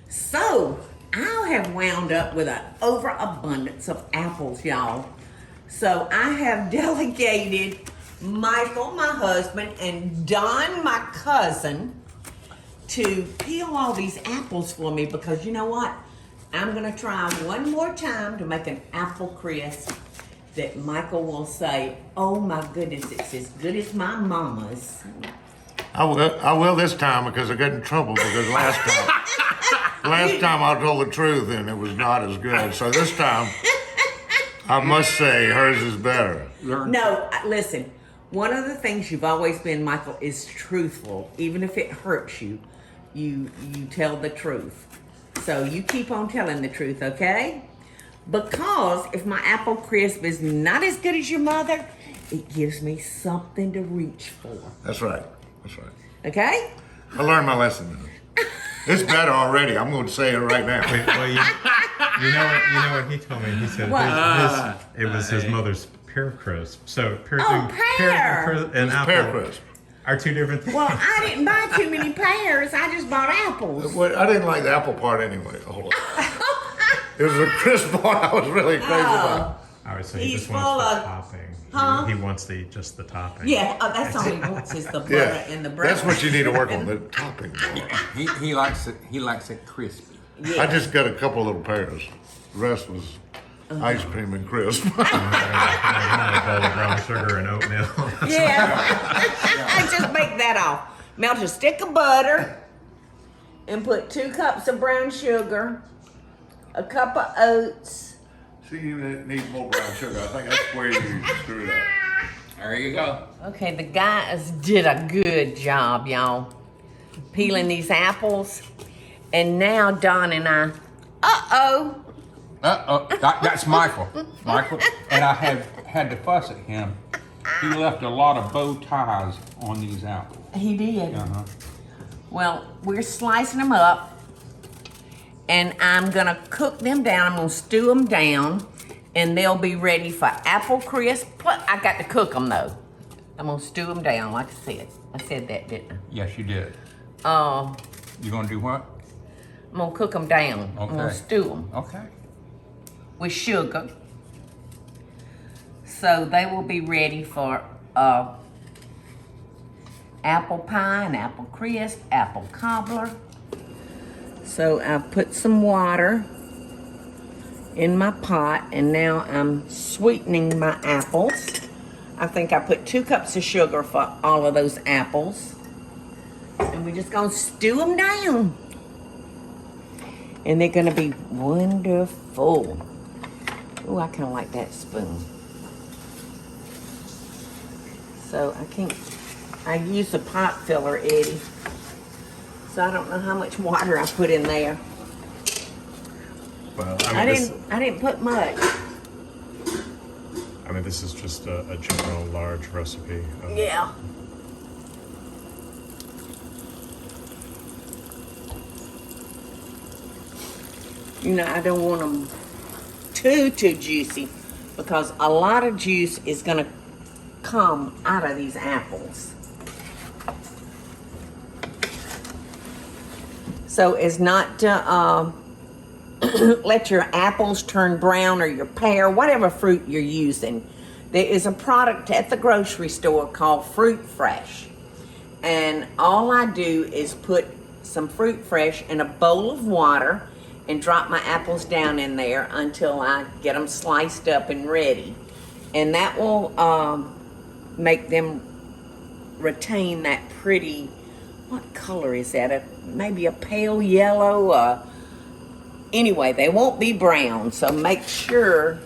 So I have wound up with an overabundance of apples, y'all. So I have delegated Michael, my husband, and Don, my cousin, to peel all these apples for me because you know what? I'm gonna try one more time to make an apple crisp that Michael will say, oh my goodness, it's as good as my mama's. I will this time because I got in trouble because last time I told the truth and it was not as good. So this time, I must say hers is better. No, listen, one of the things you've always been, Michael, is truthful. Even if it hurts you, you tell the truth. So you keep on telling the truth, okay? Because if my apple crisp is not as good as your mother, it gives me something to reach for. That's right. That's right. Okay? I learned my lesson. It's better already. I'm going to say it right now. Well, you know what he told me? He said it was his mother's pear crisp. So pear and apple Pear crisp. are two different things. Well, I didn't buy too many pears. I just bought apples. Well, I didn't like the apple part anyway. Hold on. It was the crisp part I was really crazy about. All right, so He's he just full wants the of- topping. Huh? He wants just the topping. Yeah, that's all he wants is the butter Yeah, and the bread. that's what you need to work on, the topping. He likes it crispy. Yeah. I just got a couple little pears. The rest was ice cream and crisp. A bowl of brown sugar and oatmeal. Yeah. I just make that off. Melt a stick of butter and put 2 cups of brown sugar, a cup of oats. See, you need more brown sugar. I think that's where you screwed up. There you go. Okay, the guys did a good job, y'all, peeling these apples. And now Don and I, That's Michael. Michael. And I have had to fuss at him. He left a lot of bow ties on these apples. he did. Uh-huh. Well, we're slicing them up. And I'm gonna cook them down. I'm gonna stew them down, and they'll be ready for apple crisp. Plus, I got to cook them though. I'm gonna stew them down, like I said. I said that, didn't Yes, you did. I? You gonna do what? I'm gonna cook them down. I'm gonna Okay. stew them Okay. with sugar, so they will be ready for apple pie and apple crisp, apple cobbler. So I've put some water in my pot, and now I'm sweetening my apples. I think I put 2 cups of sugar for all of those apples. And we're just gonna stew them down. And they're gonna be wonderful. Ooh, I kinda like that spoon. So I use a pot filler, Eddie. So I don't know how much water I put in there. Well, I didn't put much. This is just a general large recipe. Yeah. I don't want them too juicy because a lot of juice is gonna come out of these apples. So as not to let your apples turn brown or your pear, whatever fruit you're using. There is a product at the grocery store called Fruit Fresh. And all I do is put some Fruit Fresh in a bowl of water and drop my apples down in there until I get them sliced up and ready. And that will make them retain that pretty, what color is that? Maybe a pale yellow. Anyway, they won't be brown, so make sure.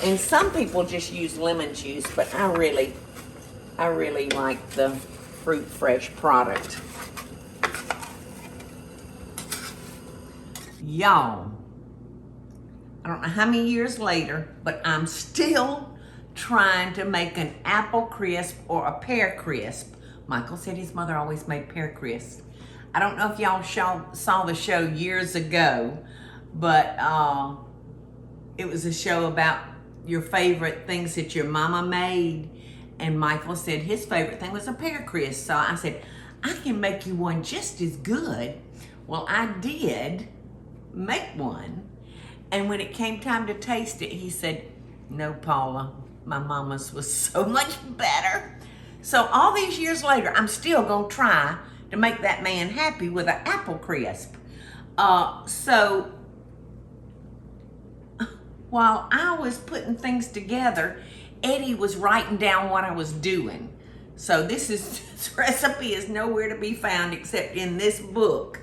And some people just use lemon juice, but I really like the Fruit Fresh product. Y'all, I don't know how many years later, but I'm still trying to make an apple crisp or a pear crisp. Michael said his mother always made pear crisp. I don't know if y'all saw the show years ago, but it was a show about your favorite things that your mama made. And Michael said his favorite thing was a pear crisp. So I said, I can make you one just as good. Well, I did make one, and when it came time to taste it, he said, "No, Paula, my mama's was so much better." So all these years later, I'm still gonna try to make that man happy with an apple crisp. So while I was putting things together, Eddie was writing down what I was doing. So this recipe is nowhere to be found except in this book.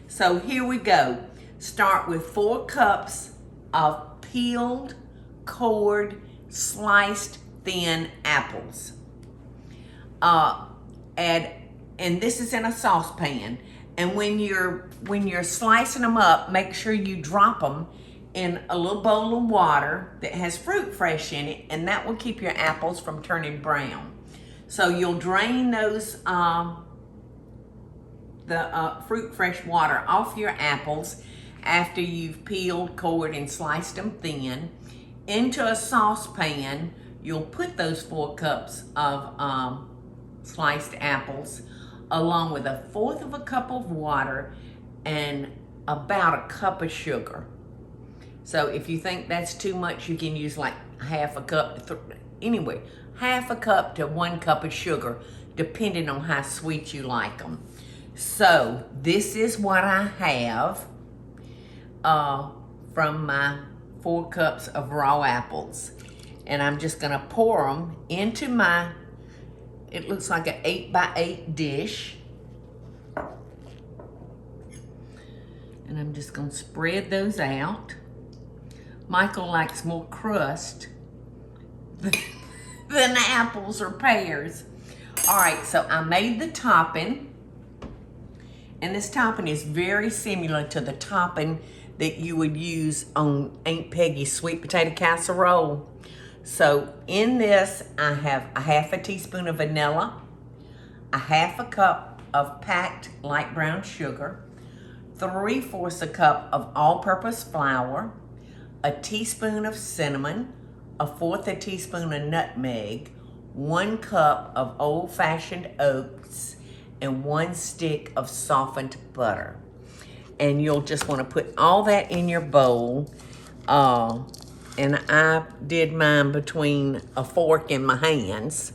So here we go. Start with 4 cups of peeled, cored, sliced thin apples. And this is in a saucepan. And when you're slicing them up, make sure you drop them in a little bowl of water that has fruit fresh in it, and that will keep your apples from turning brown. So you'll drain those fruit fresh water off your apples after you've peeled, cored, and sliced them thin. Into a saucepan, you'll put those 4 cups of sliced apples along with 1/4 of a cup of water and about a cup of sugar. So if you think that's too much, you can use like 1/2 a cup. Anyway, 1/2 a cup to 1 cup of sugar, depending on how sweet you like them. So this is what I have from my 4 cups of raw apples. And I'm just gonna pour them into my, it looks like an 8x8 dish. And I'm just gonna spread those out. Michael likes more crust than apples or pears. All right, so I made the topping. And this topping is very similar to the topping that you would use on Aunt Peggy's sweet potato casserole. So in this, I have 1/2 teaspoon of vanilla, 1/2 cup of packed light brown sugar, 3/4 a cup of all-purpose flour, a teaspoon of cinnamon, 1/4 teaspoon of nutmeg, 1 cup of old-fashioned oats, and 1 stick of softened butter. And you'll just want to put all that in your bowl. And I did mine between a fork and my hands.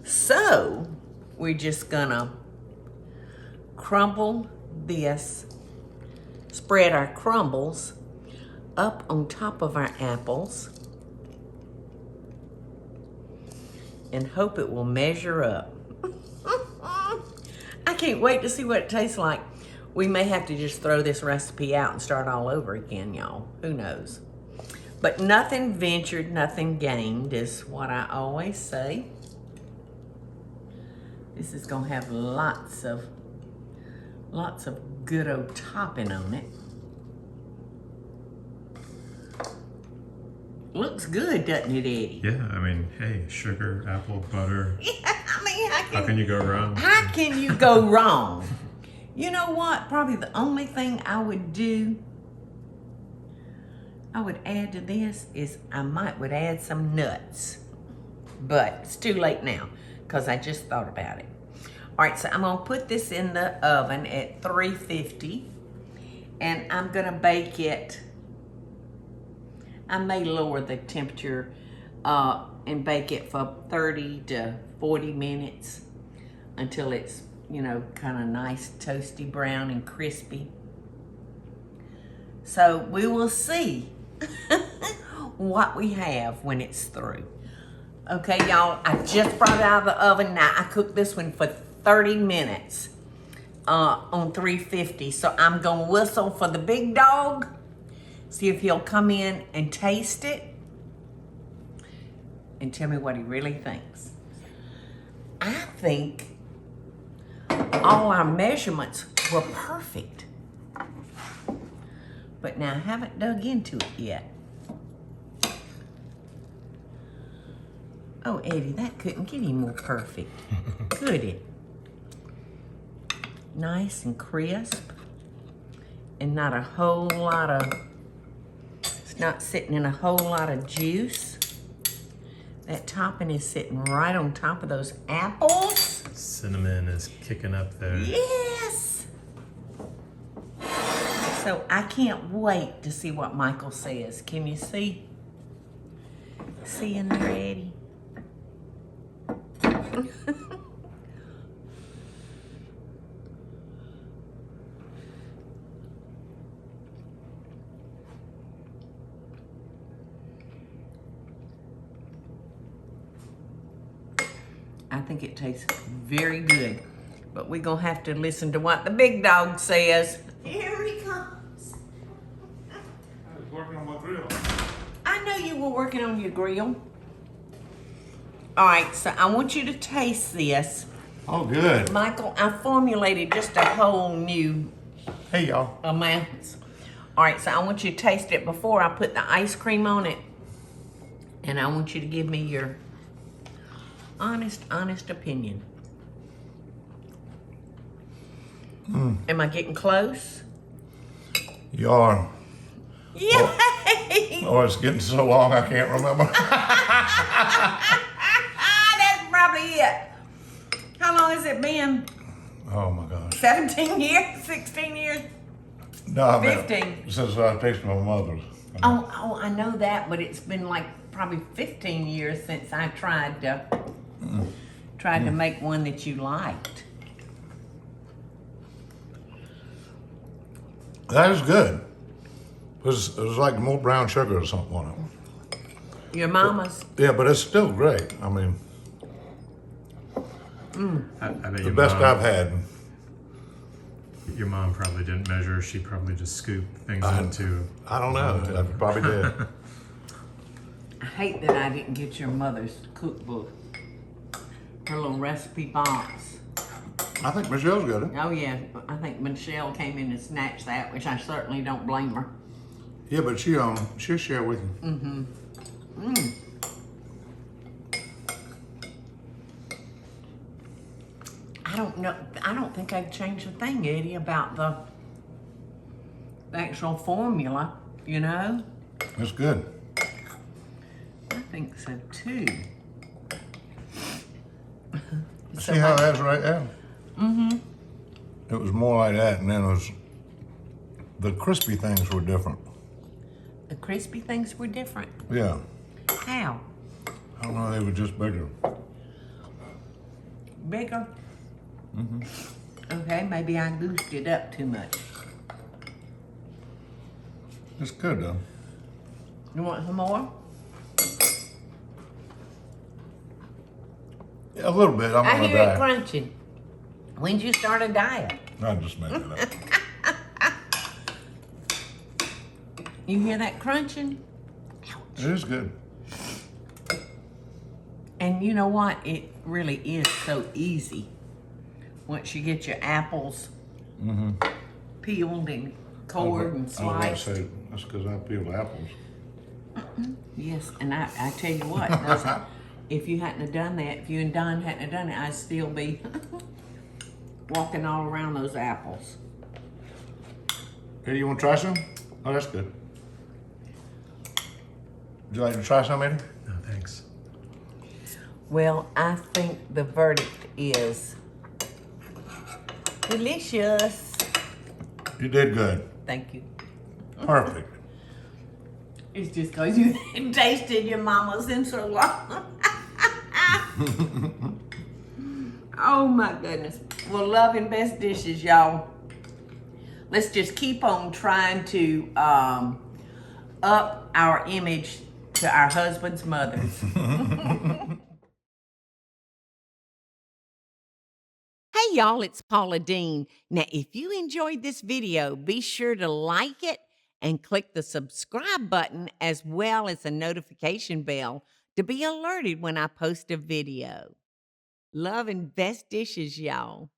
So we're just gonna crumble this, spread our crumbles up on top of our apples and hope it will measure up. I can't wait to see what it tastes like. We may have to just throw this recipe out and start all over again, y'all. Who knows? But nothing ventured, nothing gained is what I always say. This is gonna have lots of good old topping on it. Looks good, doesn't it, Eddie? Yeah, I mean, hey, sugar, apple, butter. Yeah, I mean, How can you go wrong? How can you go wrong? You know what? Probably the only thing I would do, I would add to this is I would add some nuts. But it's too late now because I just thought about it. All right, so I'm gonna put this in the oven at 350 and I'm gonna bake it. I may lower the temperature and bake it for 30 to 40 minutes until it's, you know, kind of nice, toasty brown and crispy. So we will see what we have when it's through. Okay, y'all, I just brought it out of the oven. Now, I cooked this one for 30 minutes on 350. So I'm gonna whistle for the big dog. See if he'll come in and taste it and tell me what he really thinks. I think all our measurements were perfect. But now I haven't dug into it yet. Oh, Eddie, that couldn't get any more perfect, could it? Nice and crisp and not a whole lot of, it's not sitting in a whole lot of juice. That topping is sitting right on top of those apples. Cinnamon is kicking up there. Yes. So I can't wait to see what Michael says. Can you see? See in there, Eddie? I think it tastes very good, but we're gonna have to listen to what the big dog says. Here he comes. I was working on my grill. I know you were working on your grill. All right, so I want you to taste this. Oh, good. Michael, I formulated just a whole new Hey, y'all. amounts. All right, so I want you to taste it before I put the ice cream on it. And I want you to give me your honest opinion. Am I getting close? You are. Yay! Oh, it's getting so long I can't remember. That's probably it. How long has it been? Oh, my gosh. 17 years? 16 years? No, I mean, 15. since I tasted my mother's. Oh, I know that, but it's been like probably 15 years since I tried to make one that you liked. That is good. It was like more brown sugar or something on it. Your mama's. Yeah, but it's still great. I mean, I bet the your best mom, I've had. Your mom probably didn't measure. She probably just scooped things into. I don't know. I probably did. I hate that I didn't get your mother's cookbook. Her little recipe box. I think Michelle's got it. Oh yeah, I think Michelle came in and snatched that, which I certainly don't blame her. Yeah, but she'll share with you. I don't know. I don't think I'd change a thing, Eddie, about the actual formula. You know. It's good. I think so too. See how that's right there? It was more like that, and then it was the crispy things were different. The crispy things were different. Yeah, How? I don't know. They were just bigger. Bigger? Okay, maybe I goosed it up too much. It's good though. You want some more? Yeah, a little bit. I'm I on a hear it diet. crunching. When'd you start a diet? I'm just making it up. You hear that crunching? It is good. And you know what? It really is so easy. Once you get your apples peeled and cored and I was sliced. about to say, that's because I peel apples. Yes, and I tell you what, if you hadn't have done that, if you and Don hadn't have done it, I'd still be walking all around those apples. Eddie, you want to try some? Oh, that's good. Would you like to try some, Eddie? No, thanks. Well, I think the verdict is delicious. You did good. Thank you. Perfect. It's just because you hadn't tasted your mama's in so long. Oh my goodness. Well, love and best dishes, y'all. Let's just keep on trying to up our image to our husbands' mothers. Hey y'all, it's Paula Deen. Now, if you enjoyed this video, be sure to like it and click the subscribe button as well as the notification bell to be alerted when I post a video. Love and best dishes, y'all.